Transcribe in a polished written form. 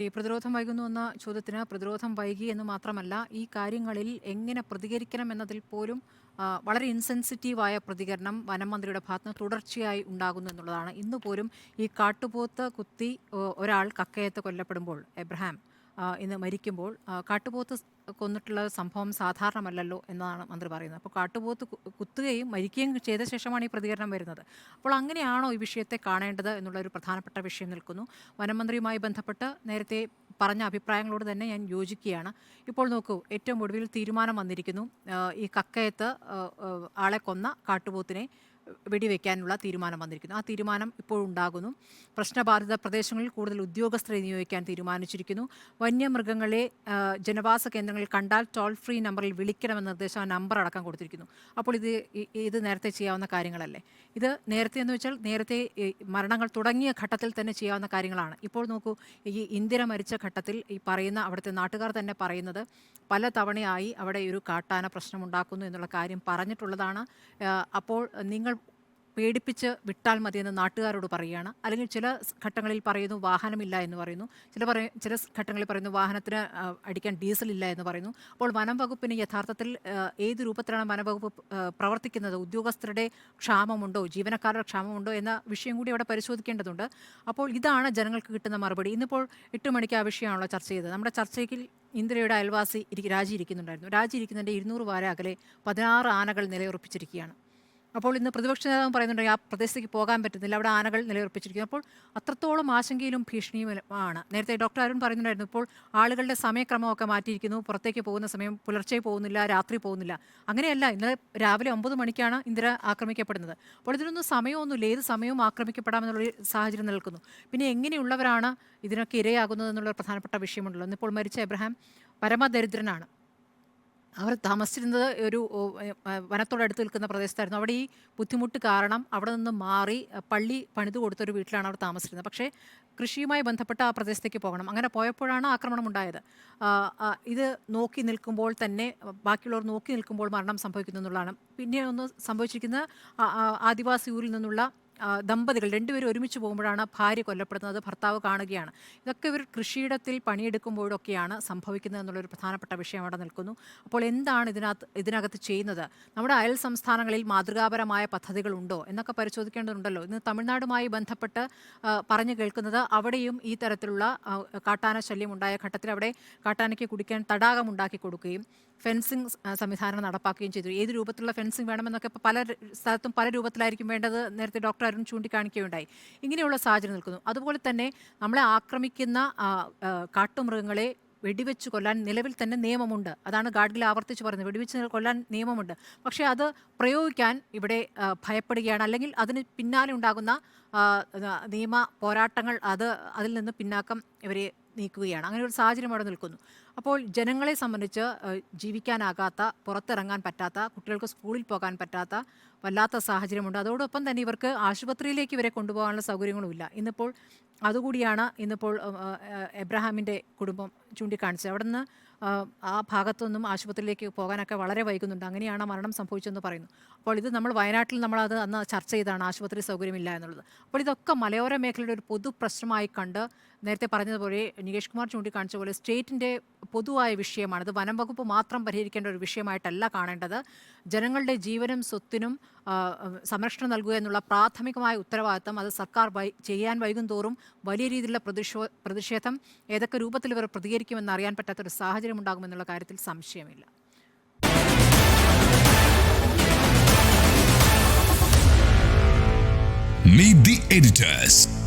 ഈ പ്രതിരോധം വൈകുന്നു എന്ന ചോദ്യത്തിന് പ്രതിരോധം വൈകി എന്ന് മാത്രമല്ല, ഈ കാര്യങ്ങളിൽ എങ്ങനെ പ്രതികരിക്കണം എന്നതിൽ പോലും വളരെ ഇൻസെൻസിറ്റീവായ പ്രതികരണം വനം മന്ത്രിയുടെ ഭാഗത്തുനിന്ന് തുടർച്ചയായി ഉണ്ടാകുന്നു എന്നുള്ളതാണ്. ഇന്ന് പോലും ഈ കാട്ടുപോത്ത് കുത്തി ഒരാൾ കക്കയത്ത് കൊല്ലപ്പെടുമ്പോൾ, എബ്രഹാം ഇന്ന് മരിക്കുമ്പോൾ, കാട്ടുപോത്ത് കൊന്നിട്ടുള്ള സംഭവം സാധാരണമല്ലല്ലോ എന്നാണ് മന്ത്രി പറയുന്നത്. അപ്പോൾ കാട്ടുപോത്ത് കുത്തുകയും മരിക്കുകയും ചെയ്ത ശേഷമാണ് ഈ പ്രതികരണം വരുന്നത്. അപ്പോൾ അങ്ങനെയാണോ ഈ വിഷയത്തെ കാണേണ്ടത് എന്നുള്ളൊരു പ്രധാനപ്പെട്ട വിഷയം നിൽക്കുന്നു. വനമന്ത്രിയുമായി ബന്ധപ്പെട്ട് നേരത്തെ പറഞ്ഞ അഭിപ്രായങ്ങളോട് തന്നെ ഞാൻ യോജിക്കുകയാണ്. ഇപ്പോൾ നോക്കൂ, ഏറ്റവും ഒടുവിൽ തീരുമാനം വന്നിരിക്കുന്നു. ഈ കക്കയത്ത് ആളെ കൊന്ന കാട്ടുപോത്തിനെ വെടിവെക്കാനുള്ള തീരുമാനം വന്നിരിക്കുന്നു. ആ തീരുമാനം ഇപ്പോഴുണ്ടാകുന്നു. പ്രശ്നബാധിത പ്രദേശങ്ങളിൽ കൂടുതൽ ഉദ്യോഗസ്ഥരെ നിയോഗിക്കാൻ തീരുമാനിച്ചിരിക്കുന്നു. വന്യമൃഗങ്ങളെ ജനവാസ കേന്ദ്രങ്ങളിൽ കണ്ടാൽ ടോൾ ഫ്രീ നമ്പറിൽ വിളിക്കണമെന്ന നിർദ്ദേശം, ആ നമ്പർ അടക്കം കൊടുത്തിരിക്കുന്നു. അപ്പോൾ ഇത് നേരത്തെ ചെയ്യാവുന്ന കാര്യങ്ങളല്ലേ? ഇത് നേരത്തെ എന്ന് വെച്ചാൽ നേരത്തെ മരണങ്ങൾ തുടങ്ങിയ ഘട്ടത്തിൽ തന്നെ ചെയ്യാവുന്ന കാര്യങ്ങളാണ്. ഇപ്പോൾ നോക്കൂ, ഈ ഇന്ദിര മരിച്ച ഘട്ടത്തിൽ ഈ പറയുന്ന അവിടുത്തെ നാട്ടുകാർ തന്നെ പറയുന്നത് പല തവണയായി അവിടെ ഒരു കാട്ടാന പ്രശ്നമുണ്ടാക്കുന്നു എന്നുള്ള കാര്യം പറഞ്ഞിട്ടുള്ളതാണ്. അപ്പോൾ നിങ്ങൾ പേടിപ്പിച്ച് വിട്ടാൽ മതിയെന്ന് നാട്ടുകാരോട് പറയുകയാണ്. അല്ലെങ്കിൽ ചില ഘട്ടങ്ങളിൽ പറയുന്നു വാഹനമില്ല എന്ന് പറയുന്നു, ചില ഘട്ടങ്ങളിൽ പറയുന്നു വാഹനത്തിന് അടിക്കാൻ ഡീസൽ ഇല്ല എന്ന് പറയുന്നു. അപ്പോൾ വനം വകുപ്പിന് യഥാർത്ഥത്തിൽ ഏത് രൂപത്തിലാണ് വനംവകുപ്പ് പ്രവർത്തിക്കുന്നത്, ഉദ്യോഗസ്ഥരുടെ ക്ഷാമമുണ്ടോ, ജീവനക്കാരുടെ ക്ഷാമമുണ്ടോ എന്ന വിഷയം കൂടി അവിടെ പരിശോധിക്കേണ്ടതുണ്ട്. അപ്പോൾ ഇതാണ് ജനങ്ങൾക്ക് കിട്ടുന്ന മറുപടി. ഇന്നിപ്പോൾ 8 മണിക്ക് ആ വിഷയമാണല്ലോ ചർച്ച ചെയ്തത്. നമ്മുടെ ചർച്ചയ്ക്ക് ഇന്ദിരയുടെ അയൽവാസി രാജി ഇരിക്കുന്നുണ്ടായിരുന്നു. രാജി ഇരിക്കുന്നതിൻ്റെ 200 വാര അകലെ 16 ആനകൾ നിലയുറപ്പിച്ചിരിക്കുകയാണ്. അപ്പോൾ ഇന്ന് പ്രതിപക്ഷ നേതാവ് പറയുന്നുണ്ടെങ്കിൽ ആ പ്രദേശത്തേക്ക് പോകാൻ പറ്റുന്നില്ല, അവിടെ ആനകൾ നിലയുറപ്പിച്ചിരിക്കുന്നു. അപ്പോൾ അത്രത്തോളം ആശങ്കയിലും ഭീഷണിയുമാണ്. നേരത്തെ ഡോക്ടർ അരുൺ പറയുന്നുണ്ടായിരുന്നു, ഇപ്പോൾ ആളുകളുടെ സമയക്രമമൊക്കെ മാറ്റിയിരിക്കുന്നു. പുറത്തേക്ക് പോകുന്ന സമയം പുലർച്ചെ പോകുന്നില്ല, രാത്രി പോകുന്നില്ല. അങ്ങനെയല്ല, ഇന്നലെ രാവിലെ 9 മണിക്കാണ് ഇന്ദിര ആക്രമിക്കപ്പെടുന്നത്. അപ്പോൾ ഇതിനൊന്നും സമയമൊന്നുമില്ല, ഏത് സമയവും ആക്രമിക്കപ്പെടാമെന്നുള്ളൊരു സാഹചര്യം നിൽക്കുന്നു. പിന്നെ എങ്ങനെയുള്ളവരാണ് ഇതിനൊക്കെ ഇരയാകുന്നത് എന്നുള്ള പ്രധാനപ്പെട്ട വിഷയമുണ്ടല്ലോ. ഇന്നിപ്പോൾ മരിച്ച എബ്രഹാം പരമദരിദ്രനാണ്. അവർ താമസിച്ചിരുന്നത് ഒരു വനത്തോടടുത്ത് നിൽക്കുന്ന പ്രദേശത്തായിരുന്നു. അവിടെ ഈ ബുദ്ധിമുട്ട് കാരണം അവിടെ നിന്ന് മാറി പള്ളി പണിതു കൊടുത്തൊരു വീട്ടിലാണ് അവർ താമസിച്ചിരുന്നത്. പക്ഷേ കൃഷിയുമായി ബന്ധപ്പെട്ട ആ പ്രദേശത്തേക്ക് പോകണം. അങ്ങനെ പോയപ്പോഴാണ് ആക്രമണം ഉണ്ടായത്. ഇത് നോക്കി നിൽക്കുമ്പോൾ തന്നെ, ബാക്കിയുള്ളവർ നോക്കി നിൽക്കുമ്പോൾ മരണം സംഭവിക്കുന്നു എന്നുള്ളതാണ്. പിന്നെ ഒന്ന് സംഭവിച്ചിരിക്കുന്നത്, ആദിവാസി ഊരിൽ നിന്നുള്ള ദമ്പതികൾ രണ്ടുപേരും ഒരുമിച്ച് പോകുമ്പോഴാണ് ഭാര്യ കൊല്ലപ്പെടുന്നത്, ഭർത്താവ് കാണുകയാണ്. ഇതൊക്കെ ഇവർ കൃഷിയിടത്തിൽ പണിയെടുക്കുമ്പോഴൊക്കെയാണ് സംഭവിക്കുന്നത് എന്നുള്ളൊരു പ്രധാനപ്പെട്ട വിഷയം അവിടെ നിൽക്കുന്നു. അപ്പോൾ എന്താണ് ഇതിനകത്ത് ചെയ്യുന്നത്? നമ്മുടെ അയൽ സംസ്ഥാനങ്ങളിൽ മാതൃകാപരമായ പദ്ധതികളുണ്ടോ എന്നൊക്കെ പരിശോധിക്കേണ്ടതുണ്ടല്ലോ. ഇന്ന് തമിഴ്നാടുമായി ബന്ധപ്പെട്ട് പറഞ്ഞു കേൾക്കുന്നത്, അവിടെയും ഈ തരത്തിലുള്ള കാട്ടാന ശല്യം ഉണ്ടായ ഘട്ടത്തിൽ അവിടെ കാട്ടാനയ്ക്ക് കുടിക്കാൻ തടാകം ഉണ്ടാക്കി കൊടുക്കുകയും ഫെൻസിങ് സംവിധാനം നടപ്പാക്കുകയും ചെയ്തു. ഏത് രൂപത്തിലുള്ള ഫെൻസിങ് വേണമെന്നൊക്കെ ഇപ്പോൾ പല സ്ഥലത്തും പല രൂപത്തിലായിരിക്കും വേണ്ടത്, നേരത്തെ ഡോക്ടർ അരുൺ ചൂണ്ടിക്കാണിക്കുകയുണ്ടായി. ഇങ്ങനെയുള്ള സാഹചര്യം നിൽക്കുന്നു. അതുപോലെ തന്നെ നമ്മളെ ആക്രമിക്കുന്ന കാട്ടുമൃഗങ്ങളെ വെടിവെച്ച് കൊല്ലാൻ നിലവിൽ തന്നെ നിയമമുണ്ട്. അതാണ് ഗാഡ്ഗിൽ ആവർത്തിച്ച് പറയുന്നത്, വെടിവെച്ച് കൊല്ലാൻ നിയമമുണ്ട്. പക്ഷേ അത് പ്രയോഗിക്കാൻ ഇവിടെ ഭയപ്പെടുകയാണ്. അല്ലെങ്കിൽ അതിന് പിന്നാലെ ഉണ്ടാകുന്ന നിയമ പോരാട്ടങ്ങൾ അതിൽ നിന്ന് പിന്നാക്കം ഇവരെ നീക്കുകയാണ്. അങ്ങനെ ഒരു സാഹചര്യം അവിടെ നിൽക്കുന്നു. അപ്പോൾ ജനങ്ങളെ സംബന്ധിച്ച് ജീവിക്കാനാകാത്ത, പുറത്തിറങ്ങാൻ പറ്റാത്ത, കുട്ടികൾക്ക് സ്കൂളിൽ പോകാൻ പറ്റാത്ത വല്ലാത്ത സാഹചര്യമുണ്ട്. അതോടൊപ്പം തന്നെ ഇവർക്ക് ആശുപത്രിയിലേക്ക് ഇവരെ കൊണ്ടുപോകാനുള്ള സൗകര്യങ്ങളുമില്ല. അതുകൂടിയാണ് ഇന്നിപ്പോൾ എബ്രഹാമിൻ്റെ കുടുംബം ചൂണ്ടിക്കാണിച്ചത്. അവിടെ നിന്ന് ആ ഭാഗത്തുനിന്നും ആശുപത്രിയിലേക്ക് പോകാനൊക്കെ വളരെ വൈകുന്നുണ്ട്. അങ്ങനെയാണ് മരണം സംഭവിച്ചതെന്ന് പറയുന്നു. അപ്പോൾ ഇത് നമ്മൾ വയനാട്ടിൽ നമ്മളത് അന്ന് ചർച്ച ചെയ്താണ്, ആശുപത്രി സൗകര്യമില്ല എന്നുള്ളത്. അപ്പോൾ ഇതൊക്കെ മലയോര മേഖലയുടെ ഒരു പൊതു പ്രശ്നമായി കണ്ട്, നേരത്തെ പറഞ്ഞതുപോലെ നികേഷ് കുമാർ ചൂണ്ടിക്കാണിച്ച പോലെ സ്റ്റേറ്റിൻ്റെ പൊതുവായ വിഷയമാണ്. ഇത് വനം വകുപ്പ് മാത്രം പരിഹരിക്കേണ്ട ഒരു വിഷയമായിട്ടല്ല കാണേണ്ടത്. ജനങ്ങളുടെ ജീവനും സ്വത്തിനും സംരക്ഷണം നൽകുക എന്നുള്ള പ്രാഥമികമായ ഉത്തരവാദിത്തം അത് സർക്കാർ ചെയ്യാൻ വൈകും തോറും വലിയ രീതിയിലുള്ള പ്രതിഷേധം ഏതൊക്കെ രൂപത്തിൽ ഇവർ പ്രതികരിക്കുമെന്ന് അറിയാൻ പറ്റാത്തൊരു സാഹചര്യം ഉണ്ടാകുമെന്നുള്ള കാര്യത്തിൽ സംശയമില്ല. Meet the editors.